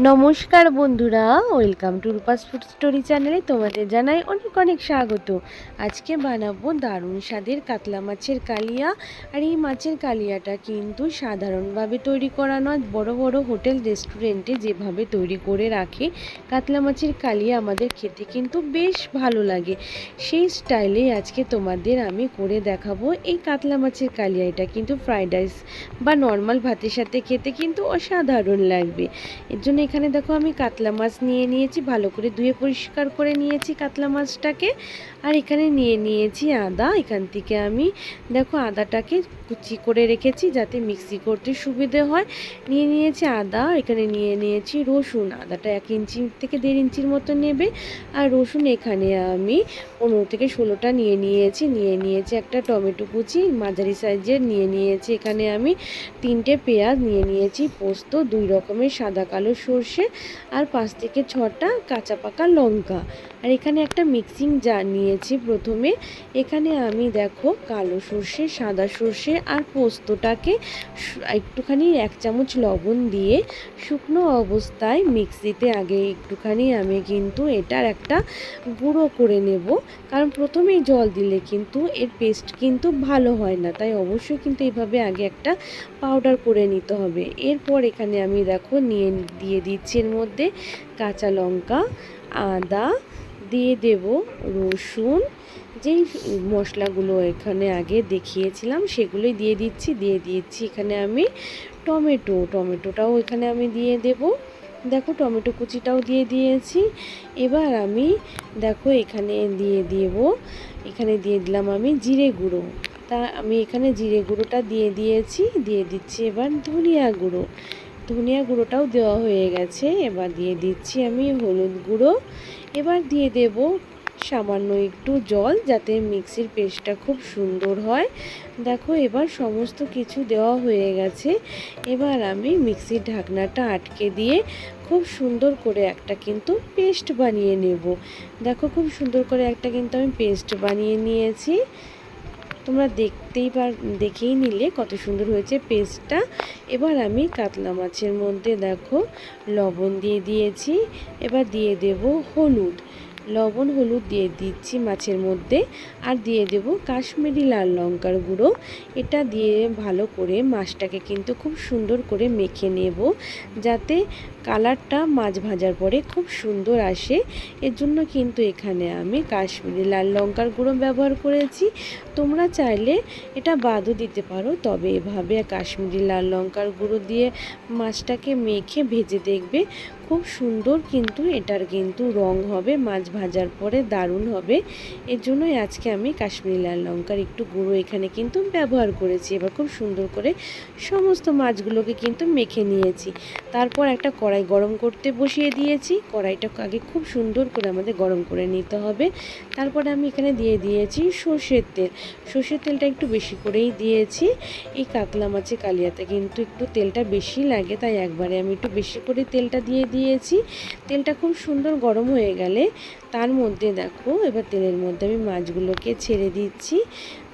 নমস্কার বন্ধুরা, welcome to Rupa's food story চ্যানেলে তোমাদের জানাই অনেক অনেক স্বাগত। আজকে বানাবো দারুণ স্বাদের কাতলা মাছের কালিয়া। আর এই মাছের কালিয়াটা কিন্তু সাধারণভাবে তৈরি করা নয়, বড় বড় হোটেল রেস্টুরেন্টে যেভাবে তৈরি করে রাখে কাতলা মাছের কালিয়া আমাদের খেতে কিন্তু বেশ ভালো লাগে। সেই স্টাইলে আজকে তোমাদের আমি করে দেখাবো এই কাতলা মাছের কালিয়া। এটা কিন্তু ফ্রাইড রাইস বা নর্মাল ভাতের সাথে খেতে কিন্তু অসাধারণ লাগবে। এর জন্য এখানে দেখো আমি কাতলা মাছ নিয়ে নিয়েছি, ভালো করে ধুয়ে পরিষ্কার করে নিয়েছি কাতলা মাছটাকে। আর এখানে নিয়ে নিয়েছি আদা। এখান থেকে আমি দেখো আদাটাকে কুচি করে রেখেছি যাতে মিক্সি করতে সুবিধে হয়। নিয়ে নিয়েছি আদা, এখানে নিয়ে নিয়েছি রসুন। আদাটা 1 ইঞ্চি থেকে 1.5 ইঞ্চির মতো নেবে। আর রসুন এখানে আমি 15 থেকে 16টা নিয়ে নিয়েছি একটা টমেটো কুচি মাঝারি সাইজের নিয়ে নিয়েছি। এখানে আমি 3টে পেঁয়াজ নিয়ে নিয়েছি, পোস্ত, 2 রকমের সাদা কালো সর্ষে, আর 5 থেকে 6টা কাঁচা পাকা লঙ্কা। আর এখানে একটা মিক্সিং জার নিয়েছি। প্রথমে এখানে আমি দেখো কালো সর্ষে, সাদা সর্ষে আর পোস্তটাকে একটুখানি 1 চামচ লবণ দিয়ে শুকনো অবস্থায় মিক্সিতে আগে একটুখানি আমি কিন্তু এটার একটা গুঁড়ো করে নেব। কারণ প্রথমেই জল দিলে কিন্তু এর পেস্ট কিন্তু ভালো হয় না, তাই অবশ্যই কিন্তু এইভাবে আগে একটা পাউডার করে নিতে হবে। এরপর এখানে আমি দেখো দিয়ে দিচ্ছি এর মধ্যে কাঁচা লঙ্কা, আদা, দিয়ে দেব রসুন, যেই মশলাগুলো এখানে আগে দেখিয়েছিলাম সেগুলোই দিয়ে দিচ্ছি এখানে আমি টমেটোটাও এখানে আমি দিয়ে দেব। দেখো টমেটো কুচিটাও দিয়ে দিয়েছি। এবার আমি দেখো এখানে এখানে দিয়ে দিলাম আমি জিরে গুঁড়ো। তা আমি এখানে জিরে গুঁড়োটা দিয়ে দিচ্ছি এবার ধনিয়া গুঁড়োটাও দেওয়া হয়ে গেছে। এবার দিয়ে দিচ্ছি আমি হলুদ গুঁড়ো। এবার দিয়ে দেব সামান্য একটু জল যাতে মিক্সির পেস্টটা খুব সুন্দর হয়। দেখো এবার সমস্ত কিছু দেওয়া হয়ে গেছে। এবার আমি মিক্সির ঢাকনাটা আটকে দিয়ে খুব সুন্দর করে একটা কিন্তু পেস্ট বানিয়ে নেব। দেখো খুব সুন্দর করে একটা কিন্তু আমি পেস্ট বানিয়ে নিয়েছি। তোমরা দেখেই নিলে কত সুন্দর হয়েছে পেস্টটা। এবার আমি কাতলা মাছের মধ্যে দেখো লবণ দিয়ে দিয়েছি। এবার দিয়ে দেব লবণ হলুদ দিয়ে দিচ্ছি মাছের মধ্যে। আর দিয়ে দেব কাশ্মীরি লাল লঙ্কার গুঁড়ো। এটা দিয়ে ভালো করে মাছটাকে কিন্তু খুব সুন্দর করে মেখে নেব যাতে কালারটা মাছ ভাজার পরে খুব সুন্দর আসে। এর জন্য কিন্তু এখানে আমি কাশ্মীরি লাল লঙ্কার গুঁড়ো ব্যবহার করেছি। তোমরা চাইলে এটা বাদও দিতে পারো, তবে এভাবে কাশ্মীরি লাল লঙ্কার গুঁড়ো দিয়ে মাছটাকে মেখে ভেজে দেখবে খুব সুন্দর কিন্তু এটার কিন্তু রং হবে, মাছ ভাজার পরে দারুণ হবে। এর জন্যই আজকে আমি কাশ্মীরি লাল লঙ্কার একটু গুঁড়ো এখানে কিন্তু ব্যবহার করেছি। এবার খুব সুন্দর করে সমস্ত মাছগুলোকে কিন্তু মেখে নিয়েছি। তারপর একটা কড়াই গরম করতে বসিয়ে দিয়েছি। কড়াইটা আগে খুব সুন্দর করে আমাদের গরম করে নিতে হবে। তারপরে আমি এখানে দিয়ে দিয়েছি সর্ষের তেলটা একটু বেশি করেই দিয়েছি। এই কাতলা মাছের কালিয়াতে কিন্তু একটু তেলটা বেশি লাগে, তাই একবারে আমি একটু বেশি করে তেলটা দিয়ে দিয়েছি। তেলটা খুব সুন্দর গরম হয়ে গেলে তার মধ্যে দেখো এবার তেলের মধ্যে আমি মাছগুলোকে ছেড়ে দিচ্ছি।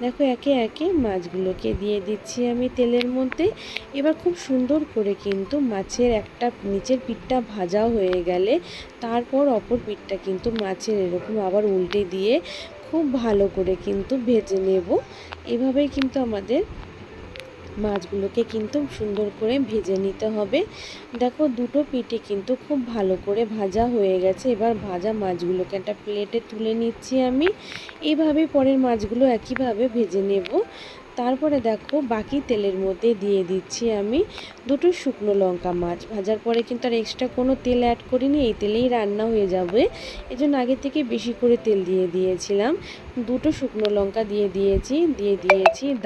দেখো একে একে মাছগুলোকে দিয়ে দিচ্ছি আমি তেলের মধ্যে। এবার খুব সুন্দর করে কিন্তু মাছের একটা নিচের পিঠটা ভাজা হয়ে গেলে তারপর অপর পিঠটা কিন্তু মাছের এরকম আবার উল্টে দিয়ে খুব ভালো করে কিন্তু ভেজে নেব। এভাবেই কিন্তু আমাদের মাছগুলোকে কিন্তু সুন্দর করে ভেজে নিতে হবে। দেখো দুটো পিঠে কিন্তু খুব ভালো করে ভাজা হয়ে গেছে। এবার ভাজা মাছগুলোকে একটা প্লেটে তুলে নিচ্ছি আমি। এইভাবে পরের মাছগুলো একইভাবে ভেজে নেব। তারপরে দেখো বাকি তেলের মধ্যে দিয়ে দিচ্ছি আমি 2টো শুকনো লঙ্কা। মাছ ভাজার পরে কিন্তু আর এক্সট্রা কোনো তেল অ্যাড করিনি, এই তেলেই রান্না হয়ে যাবে। এজন্য আগে থেকে বেশি করে তেল দিয়ে দিয়েছিলাম। 2টো শুকনো লঙ্কা দিয়ে দিয়েছি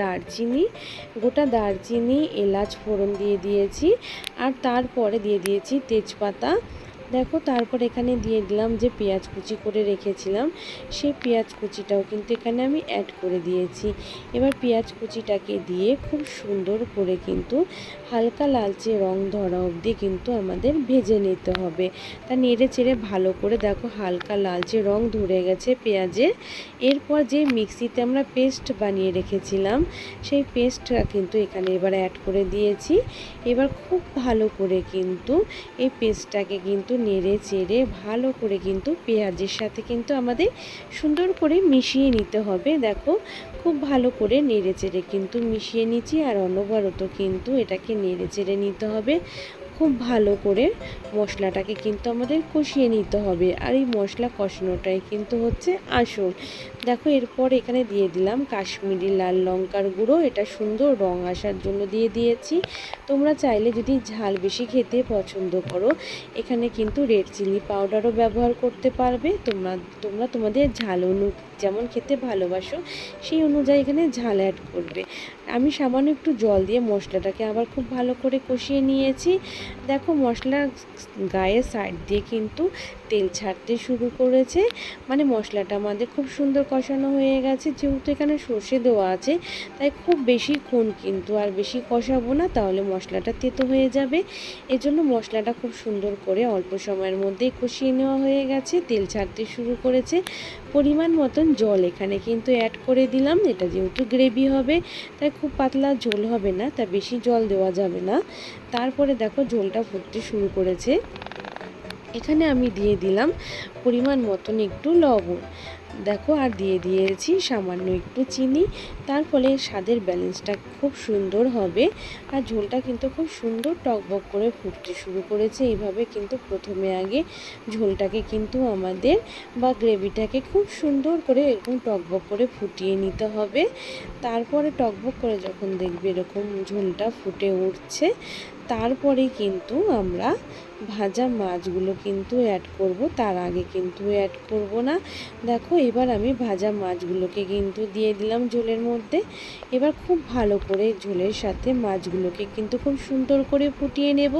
দারচিনি, গোটা দারচিনি, এলাচ ফোড়ন দিয়ে দিয়েছি। আর তারপরে দিয়ে দিয়েছি তেজপাতা দেখো তারপর এখানে দিয়ে দিলাম যে পেঁয়াজ কুচি করে রেখেছিলাম, সেই পেঁয়াজ কুচিটাও কিন্তু এখানে আমি অ্যাড করে দিয়েছি। এবার পেঁয়াজ কুচিটাকে দিয়ে খুব সুন্দর করে কিন্তু হালকা লালচে রং ধরা অবধি কিন্তু আমাদের ভেজে নিতে হবে। তা নেড়ে চেড়ে ভালো করে দেখো হালকা লালচে রং ধরে গেছে পেঁয়াজের। এরপর যে মিক্সিতে আমরা পেস্ট বানিয়ে রেখেছিলাম, সেই পেস্টটা কিন্তু এখানে এবার অ্যাড করে দিয়েছি। এবার খুব ভালো করে কিন্তু এই পেস্টটাকে কিন্তু নেড়ে চেড়ে ভালো করে কিন্তু পেঁয়াজের সাথে কিন্তু আমাদের সুন্দর করে মিশিয়ে নিতে হবে। দেখো খুব ভালো করে নেড়ে চেড়ে কিন্তু মিশিয়ে নিচ্ছি, আর অনবরত কিন্তু এটাকে নেড়ে চেড়ে নিতে হবে। খুব ভালো করে মশলাটাকে কিন্তু আমাদের কষিয়ে নিতে হবে, আর এই মশলা কষানোটাই কিন্তু হচ্ছে আসল। দেখো এরপর এখানে দিয়ে দিলাম কাশ্মীরি লাল লঙ্কার গুঁড়ো, এটা সুন্দর রং আসার জন্য দিয়ে দিয়েছি। তোমরা চাইলে যদি ঝাল বেশি খেতে পছন্দ করো, এখানে কিন্তু রেড চিলি পাউডারও ব্যবহার করতে পারবে। তোমরা তোমাদের ঝাল যেমন খেতে ভালোবাসো সেই অনুযায়ী এখানে ঝাল অ্যাড করবে। আমি সামান্য একটু জল দিয়ে মশলাটাকে আবার খুব ভালো করে কষিয়ে নিয়েছি। দেখো মশলার গায়ে সাইড দিয়ে কিন্তু তেল ছাড়তে শুরু করেছে, মানে মশলাটা আমাদের খুব সুন্দর কষানো হয়ে গেছে। যেহেতু এখানে সর্ষে দেওয়া আছে, তাই খুব বেশিক্ষণ কিন্তু আর বেশি কষাবো না, তাহলে মশলাটা তেতো হয়ে যাবে। এজন্য মশলাটা খুব সুন্দর করে অল্প সময়ের মধ্যেই কষিয়ে নেওয়া হয়ে গেছে, তেল ছাড়তে শুরু করেছে। পরিমাণ মতন জল এখানে কিন্তু অ্যাড করে দিলাম। এটা যেহেতু গ্রেভি হবে, তাই খুব পাতলা ঝোল হবে না, তা বেশি জল দেওয়া যাবে না। তারপরে দেখো ঝোলটা ফুটতে শুরু করেছে। এখানে আমি দিয়ে দিলাম পরিমাণ মতন একটু লবণ, দেখো আর দিয়ে দিয়েছি সামান্য একটু চিনি। তার ফলে স্বাদের ব্যালেন্সটা খুব সুন্দর হবে, আর ঝোলটা কিন্তু খুব সুন্দর টকবক করে ফুটতে শুরু করেছে। এইভাবে কিন্তু প্রথমে আগে ঝোলটাকে কিন্তু আমাদের বা গ্রেভিটাকে খুব সুন্দর করে এরকম টকবক করে ফুটিয়ে নিতে হবে। তারপরে টকবক করে যখন দেখবে এরকম ঝোলটা ফুটে উঠছে, তারপরে কিন্তু আমরা ভাজা মাছগুলো কিন্তু অ্যাড করব, তার আগে কিন্তু অ্যাড করব না। দেখো এবার আমি ভাজা মাছগুলোকে কিন্তু দিয়ে দিলাম ঝোলের মধ্যে। এবার খুব ভালো করে ঝোলের সাথে মাছগুলোকে কিন্তু খুব সুন্দর করে ফুটিয়ে নেব,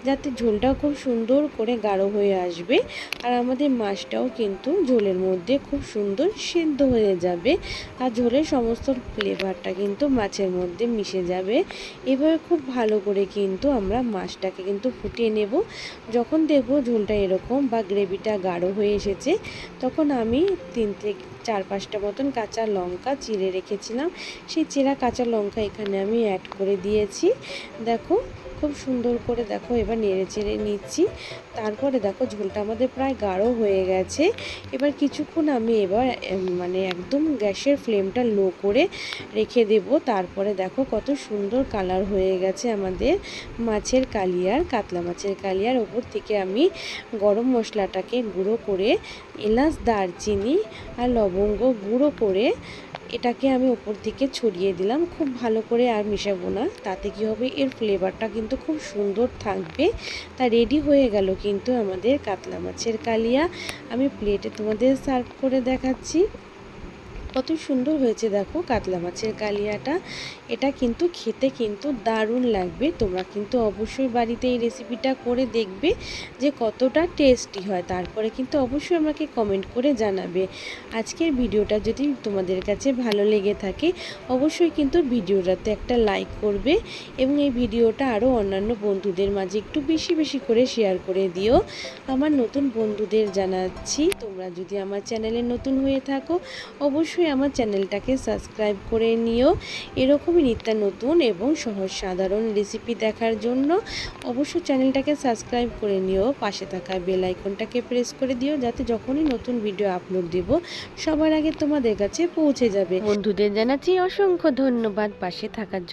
যাতে ঝোলটাও খুব সুন্দর করে গাঢ় হয়ে আসবে, আর আমাদের মাছটাও কিন্তু ঝোলের মধ্যে খুব সুন্দর সেদ্ধ হয়ে যাবে, আর ঝোলের সমস্ত ফ্লেভারটা কিন্তু মাছের মধ্যে মিশে যাবে। এভাবে খুব ভালো করে কিন্তু আমরা মাছটাকে কিন্তু ফুটিয়ে নেব। যখন দেখবো ঝোলটা এরকম বা গ্রেভিটা গাঢ় হয়ে এসেছে, তখন আমি 3 থেকে 4-5টা মতন কাঁচা লঙ্কা চিড়ে রেখেছিলাম, সেই চেরা কাঁচা লঙ্কা এখানে আমি অ্যাড করে দিয়েছি। দেখো খুব সুন্দর করে দেখো এবার নেড়ে চেড়ে নিচ্ছি। তারপরে দেখো ঝোলটা আমাদের প্রায় গাঢ় হয়ে গেছে। এবার কিছুক্ষণ আমি মানে একদম গ্যাসের ফ্লেমটা লো করে রেখে দেব। তারপরে দেখো কত সুন্দর কালার হয়ে গেছে আমাদের মাছের কালিয়ার, কাতলা মাছের কালিয়ার। ওপর থেকে আমি গরম মশলাটাকে গুঁড়ো করে, এলাচ দারচিনি আর লবঙ্গ গুঁড়ো করে এটাকে আমি ওপর থেকে ছড়িয়ে দিলাম। খুব ভালো করে আর মেশাবো না, তাতে কি হবে এর ফ্লেভারটা কিন্তু খুব সুন্দর থাকবে। তা রেডি হয়ে গেল কিন্তু আমাদের কাতলা মাছের কালিয়া। আমি প্লেটে তোমাদের সার্ভ করে দেখাচ্ছি। কত সুন্দর হয়েছে দেখো কাতলা মাছের কালিয়াটা। এটা কিন্তু খেতে কিন্তু দারুণ লাগবে। তোমরা কিন্তু অবশ্যই বাড়িতে এই রেসিপিটা করে দেখবে যে কতটা টেস্টি হয়। তারপরে কিন্তু অবশ্যই আমাকে কমেন্ট করে জানাবে। আজকের ভিডিওটা যদি তোমাদের কাছে ভালো লেগে থাকে, অবশ্যই কিন্তু ভিডিওটাতে একটা লাইক করবে, এবং এই ভিডিওটা আরও অন্যান্য বন্ধুদের মাঝে একটু বেশি বেশি করে শেয়ার করে দিও। আমার নতুন বন্ধুদের জানাচ্ছি, তোমরা যদি আমার চ্যানেলে নতুন হয়ে থাকো, অবশ্যই আমার চ্যানেলটাকে সাবস্ক্রাইব করে নিও। এরকমই নিত্য নতুন এবং সহজ সাধারণ রেসিপি দেখার জন্য অবশ্যই চ্যানেলটাকে সাবস্ক্রাইব করে নিও। পাশে থাকা বেল আইকনটাকে প্রেস করে দিও, যাতে যখনই নতুন ভিডিও আপলোড দেব সবার আগে তোমাদের কাছে পৌঁছে যাবে। বন্ধুদের জানাচ্ছি অসংখ্য ধন্যবাদ পাশে থাকার জন্য।